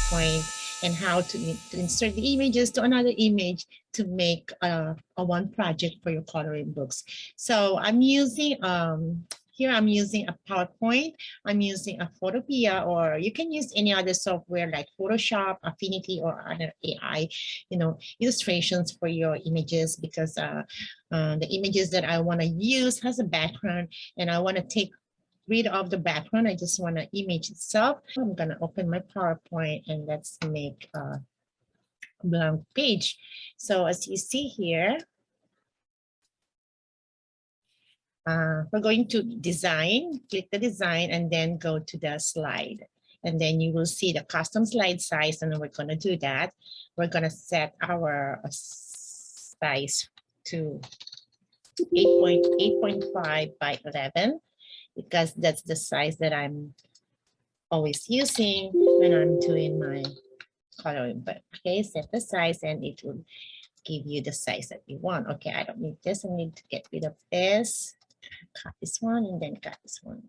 PowerPoint and how to insert the images to another image to make a one project for your coloring books. So I'm using here I'm using a PowerPoint, I'm using a Photopea, or you can use any other software like Photoshop, Affinity, or other AI, illustrations for your images, because the images that I want to use has a background and I want to take rid of the background. I just want to image itself. I'm going to open my PowerPoint and let's make a blank page. So as you see here, we're going to design, click the design, and then go to the slide. And then you will see the custom slide size, and we're going to do that. We're going to set our size to 8.5 by 11, because that's the size that I'm always using when I'm doing my coloring book. Okay, set the size and it will give you the size that you want. Okay, I don't need this. I need to get rid of this. Cut this one and then cut this one.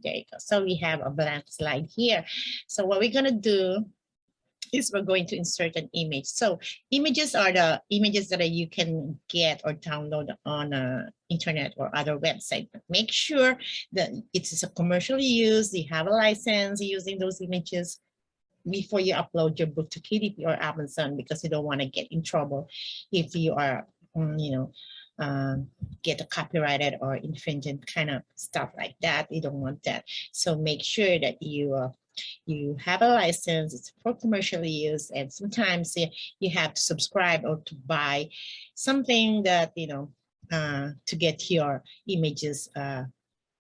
There you go. So we have a blank slide here. So what we're going to do is we're going to insert an image. So images are the images that you can get or download on internet or other website. But make sure that it's a commercial use, you have a license using those images before you upload your book to KDP or Amazon, because you don't want to get in trouble if you are, get a copyrighted or infringement kind of stuff like that. You don't want that. So make sure that you have a license, it's for commercial use, and sometimes you have to subscribe or to buy something that, to get your images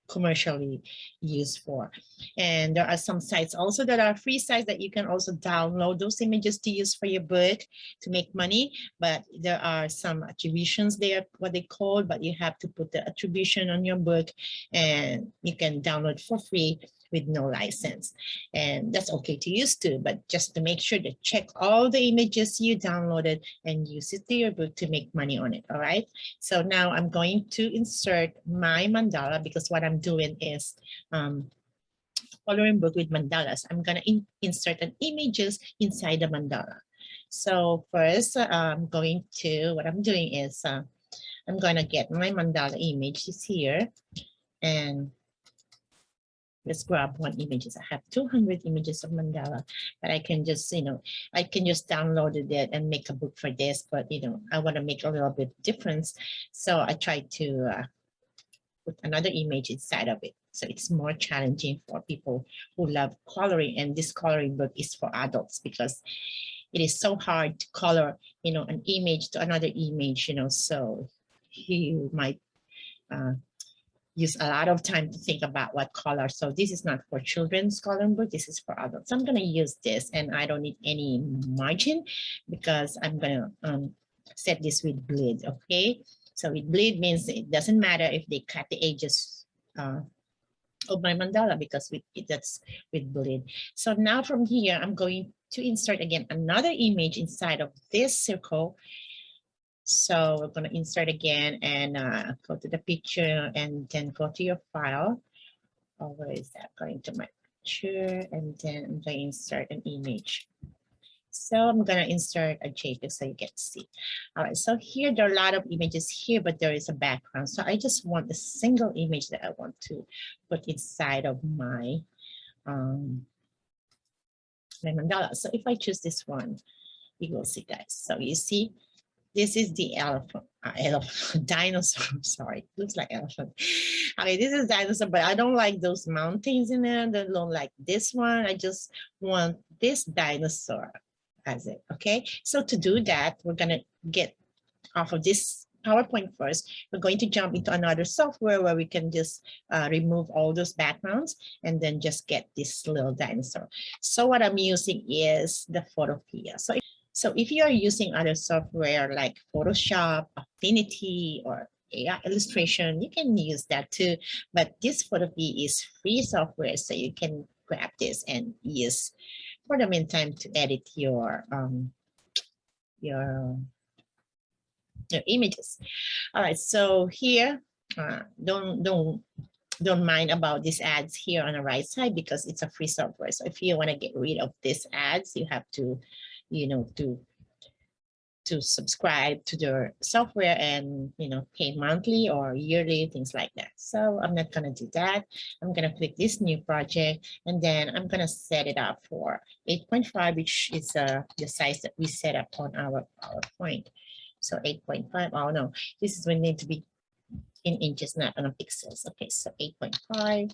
commercially used for. And there are some sites also that are free sites that you can also download those images to use for your book to make money. But there are some attributions there, what they call, but you have to put the attribution on your book, and you can download for free with no license. And that's okay to use too, but just to make sure to check all the images you downloaded and use it to your book to make money on it. All right. So now I'm going to insert my mandala, because what I'm doing is coloring book with mandalas. I'm going to insert an images inside the mandala. So first, what I'm doing is I'm going to get my mandala images here, and let's grab one images. I have 200 images of mandala, but I can just, I can just download it and make a book for this, but, I want to make a little bit difference. So I try to put another image inside of it. So it's more challenging for people who love coloring, and this coloring book is for adults, because it is so hard to color, an image to another image, so you might, use a lot of time to think about what color. So this is not for children's coloring book, this is for adults. So I'm going to use this, and I don't need any margin because I'm going to set this with bleed. Okay, so with bleed means it doesn't matter if they cut the edges of my mandala, because that's with bleed. So now from here, I'm going to insert again another image inside of this circle. So we're going to insert again and go to the picture, and then go to your file. Where is that? Going to my picture, and then I'm going to insert an image. So I'm going to insert a JPEG so you can see. All right, so here there are a lot of images here, but there is a background. So I just want a single image that I want to put inside of my mandala. So if I choose this one, you will see, guys. So you see, this is the dinosaur. Sorry, looks like elephant. Okay, this is dinosaur, but I don't like those mountains in there. I don't like this one. I just want this dinosaur as it. Okay, so to do that, we're gonna get off of this PowerPoint first. We're going to jump into another software where we can just remove all those backgrounds and then just get this little dinosaur. So what I'm using is the Photopea. So if you are using other software like Photoshop, Affinity, or AI illustration, you can use that too. But this Photopea is free software, so you can grab this and use for the meantime to edit your images. All right, so here, don't don't mind about these ads here on the right side because it's a free software. So if you want to get rid of these ads, you have to, you know, to subscribe to their software and, you know, pay monthly or yearly, things like that. So I'm not going to do that. I'm going to click this new project, and then I'm going to set it up for 8.5, which is the size that we set up on our PowerPoint. So 8.5, oh no, this is going to need to be in inches, not on pixels. Okay, so 8.5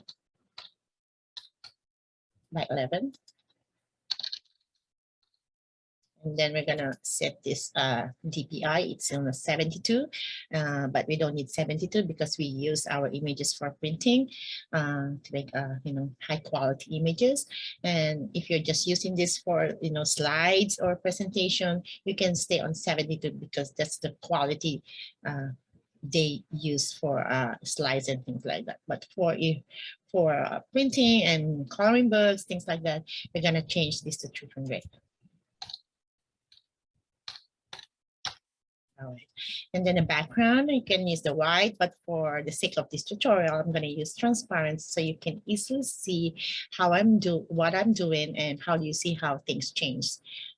by 11. And then we're gonna set this DPI. It's on a 72, but we don't need 72 because we use our images for printing to make you know, high quality images. And if you're just using this for, you know, slides or presentation, you can stay on 72 because that's the quality they use for slides and things like that. But for printing and coloring books, things like that, we're gonna change this to 300. All right. And then the background, you can use the white, but for the sake of this tutorial, I'm going to use transparent so you can easily see how what I'm doing and how you see how things change,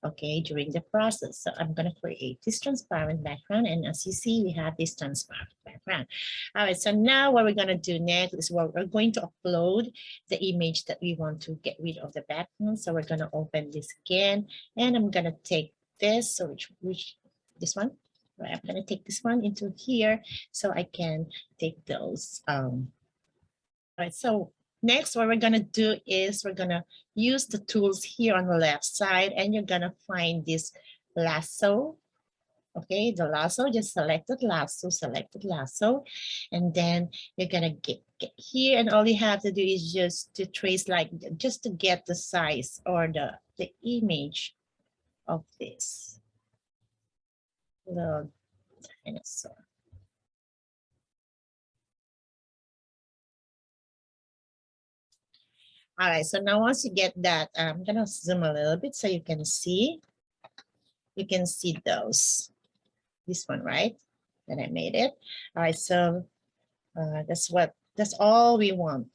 okay, during the process. So I'm going to create this transparent background, and as you see, we have this transparent background. All right, so now what we're going to do next is we're going to upload the image that we want to get rid of the background. So we're going to open this again, and I'm going to take this, so which this one. Right, I'm going to take this one into here so I can take those. All right, so next what we're going to do is we're going to use the tools here on the left side, and you're going to find this lasso. Okay, the lasso, just selected lasso, and then you're going to get here, and all you have to do is just to trace, like, just to get the size or the image of this little dinosaur. All right, so now once you get that, I'm gonna zoom a little bit so you can see. You can see those. This one, right? Then I made it. All right, so that's all we want.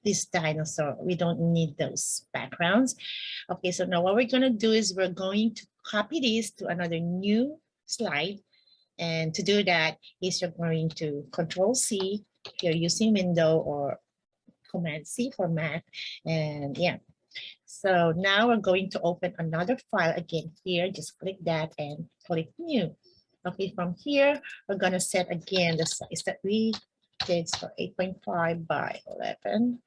This dinosaur. We don't need those backgrounds. Okay, so now what we're gonna do is we're going to copy this to another new slide. And to do that is you're going to Control-C if you're using Windows, or Command-C for Mac. And yeah, so now we're going to open another file again here. Just click that and click New. Okay, from here, we're going to set again the size that we did, so 8.5 by 11.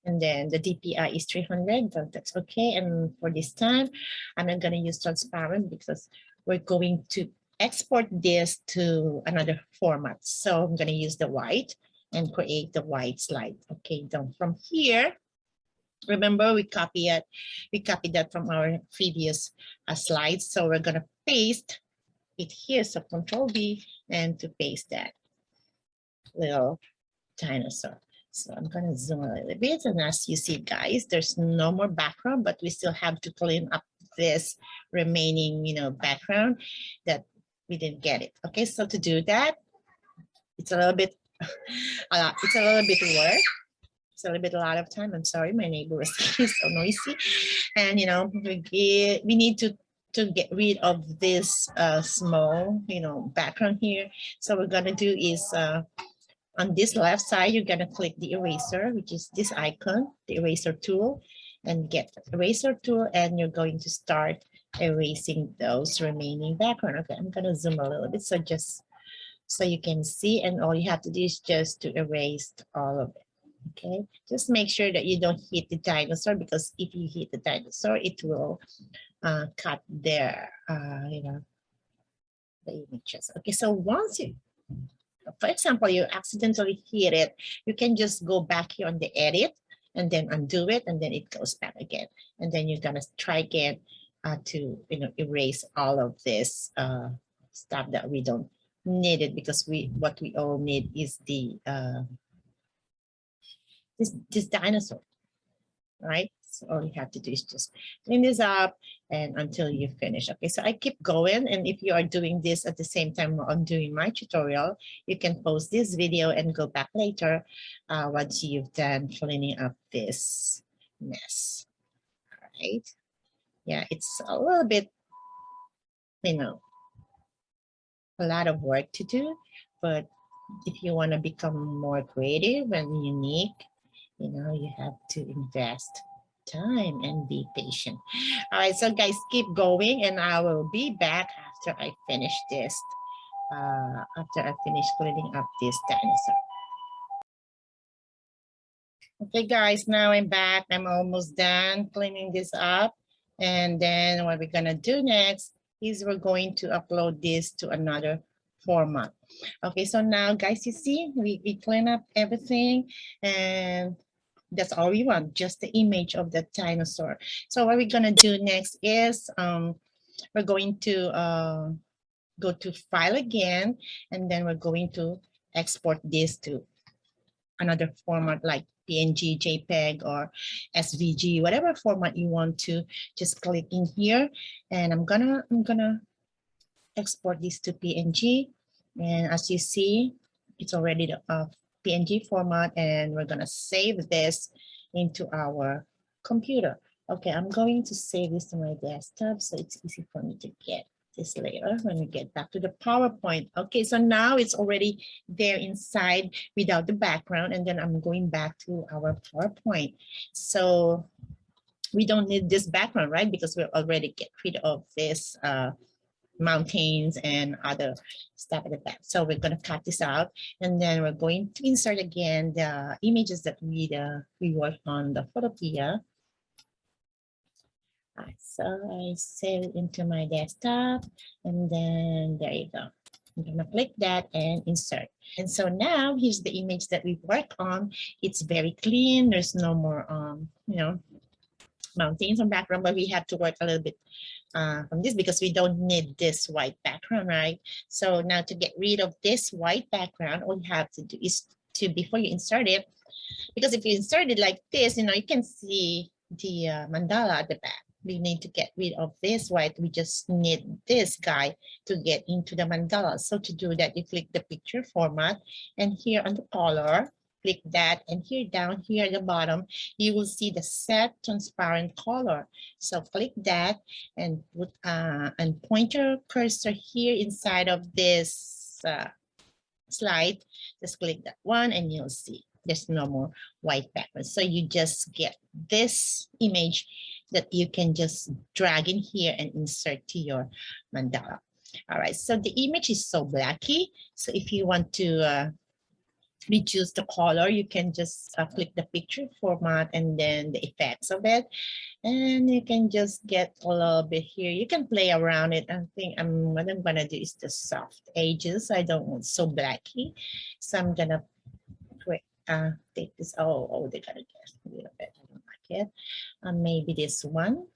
And then the DPI is 300, but that's okay. And for this time, I'm not going to use transparent because we're going to export this to another format. So I'm going to use the white and create the white slide. Okay, then from here, remember we copied that from our previous slides. So we're going to paste it here. So Control-V and to paste that little dinosaur. So I'm going to zoom a little bit, and as you see, guys, there's no more background, but we still have to clean up this remaining, you know, background that we didn't get it. Okay, so to do that, it's a little bit, it's a little bit work. It's a little bit a lot of time. I'm sorry, my neighbor is so noisy, and you know, we need to get rid of this small, you know, background here. So what we're gonna do is on this left side, you're gonna click the eraser, which is this icon, the eraser tool, and get the eraser tool, and you're going to start erasing those remaining background. Okay, I'm gonna zoom a little bit so just so you can see, and all you have to do is just to erase all of it. Okay, just make sure that you don't hit the dinosaur, because if you hit the dinosaur, it will cut their, you know, the images. Okay, so once you, for example, you accidentally hit it, you can just go back here on the edit and then undo it, and then it goes back again. And then you're gonna try again to, you know, erase all of this stuff that we don't need it, because what we all need is the this dinosaur, right? So all you have to do is just clean this up and until you finish. Okay, so I keep going. And if you are doing this at the same time I'm doing my tutorial, you can pause this video and go back later once you've done cleaning up this mess. All right. Yeah, it's a little bit, you know, a lot of work to do, but if you want to become more creative and unique, you know, you have to invest time and be patient. All right, so guys, keep going and I will be back after I finish this, after I finish cleaning up this dinosaur. Okay, guys, now I'm back. I'm almost done cleaning this up. And then what we're gonna do next is we're going to upload this to another format. Okay, so now guys, you see, we clean up everything and that's all we want, just the image of the dinosaur. So what we're gonna do next is we're going to go to file again, and then we're going to export this to another format like PNG, JPEG, or SVG, whatever format you want to. Just click in here, and I'm gonna export this to PNG. And as you see, it's already the PNG format, and we're gonna save this into our computer. Okay, I'm going to save this to my desktop so it's easy for me to get this later when we get back to the PowerPoint. Okay, so now it's already there inside without the background, and then I'm going back to our PowerPoint. So we don't need this background, right? Because we already get rid of this mountains and other stuff at the back. So we're going to cut this out, and then we're going to insert again the images that we worked on the Photopea. So I save it into my desktop, and then there you go. I'm gonna click that and insert. And so now here's the image that we worked on. It's very clean. There's no more, you know, mountains on background, but we have to work a little bit from this because we don't need this white background, right? So now to get rid of this white background, all you have to do is to, before you insert it, because if you insert it like this, you know, you can see the mandala at the back. We need to get rid of this white. We just need this guy to get into the mandala. So to do that, you click the picture format, and here on the color, click that, and here down here at the bottom, you will see the set transparent color. So click that and put and point your cursor here inside of this slide. Just click that one and you'll see there's no more white background. So you just get this image that you can just drag in here and insert to your mandala. All right, so the image is so blacky. So if you want to reduce the color, you can just click the picture format and then the effects of it. And you can just get a little bit here. You can play around it. I think what I'm gonna do is the soft edges. I don't want so blacky. So I'm gonna take this. Oh, they gotta get a little bit. I don't like it. Maybe this one.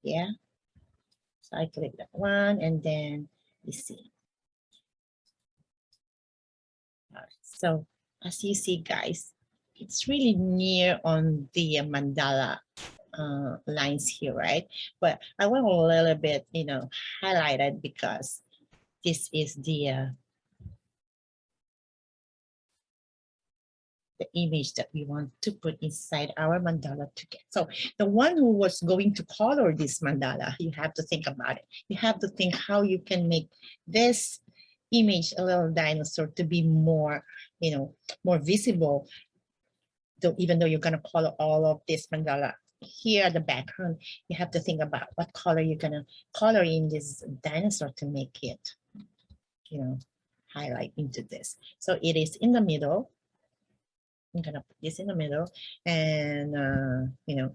Yeah. So I click that one and then you see. All right. So as you see, guys, it's really near on the mandala lines here, right? But I want a little bit, you know, highlighted because this is the image that we want to put inside our mandala to get. So the one who was going to color this mandala, you have to think about it. You have to think how you can make this image, a little dinosaur, to be more, you know, more visible. Though, even though you're gonna color all of this mandala, here at the background, you have to think about what color you're gonna color in this dinosaur to make it, you know, highlight into this. So it is in the middle. I'm gonna put this in the middle, and you know,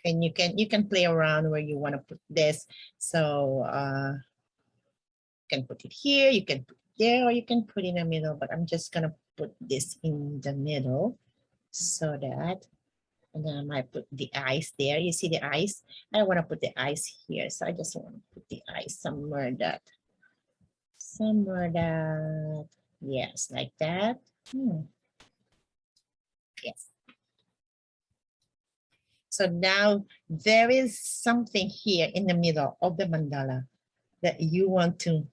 and you can play around where you want to put this. So you can put it here, you can put it there, or you can put it in the middle. But I'm just gonna put this in the middle, so that, and then I might put the eyes there. You see the eyes? I don't want to put the eyes here, so I just want to put the eyes somewhere that, yes, like that. Yes. So now there is something here in the middle of the mandala that you want to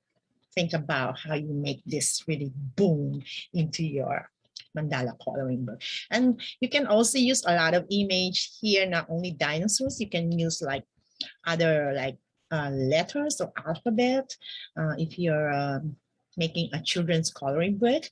think about how you make this really boom into your mandala coloring book. And you can also use a lot of image here, not only dinosaurs, you can use like other like letters or alphabet. If you're making a children's coloring book,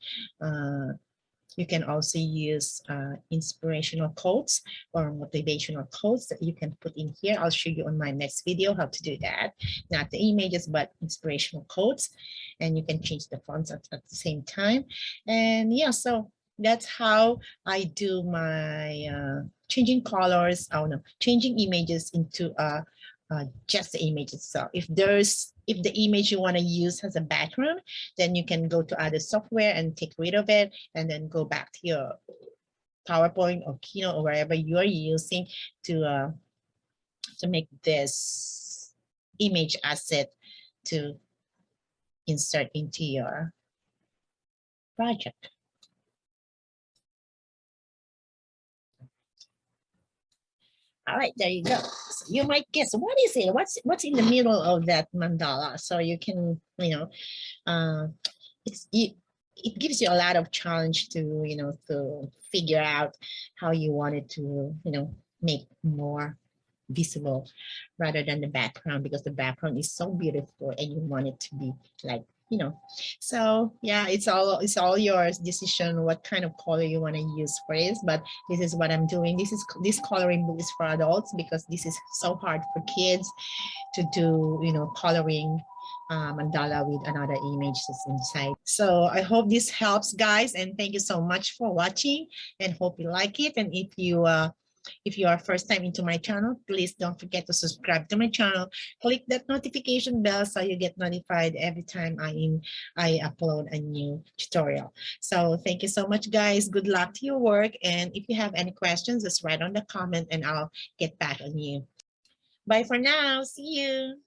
you can also use inspirational quotes or motivational quotes that you can put in here. I'll show you on my next video how to do that. Not the images, but inspirational quotes. And you can change the fonts at the same time. And yeah, so that's how I do my changing colors, changing images into just the image itself. If the image you want to use has a background, then you can go to other software and take rid of it and then go back to your PowerPoint or Keynote or wherever you are using to make this image asset to insert into your project. All right, there you go. So you might guess, what is it? What's in the middle of that mandala? So you can, it gives you a lot of challenge to, to figure out how you want it to, make more visible rather than the background, because the background is so beautiful and you want it to be like, so yeah, it's all your decision what kind of color you want to use for this. But this is what I'm doing. This coloring book is for adults because this is so hard for kids to do, coloring mandala with another image that's inside. So I hope this helps, guys, and thank you so much for watching and hope you like it. And if you are first time into my channel, please don't forget to subscribe to my channel. Click that notification bell so you get notified every time I upload a new tutorial. So thank you so much, guys. Good luck to your work. And if you have any questions, just write on the comment and I'll get back on you. Bye for now. See you.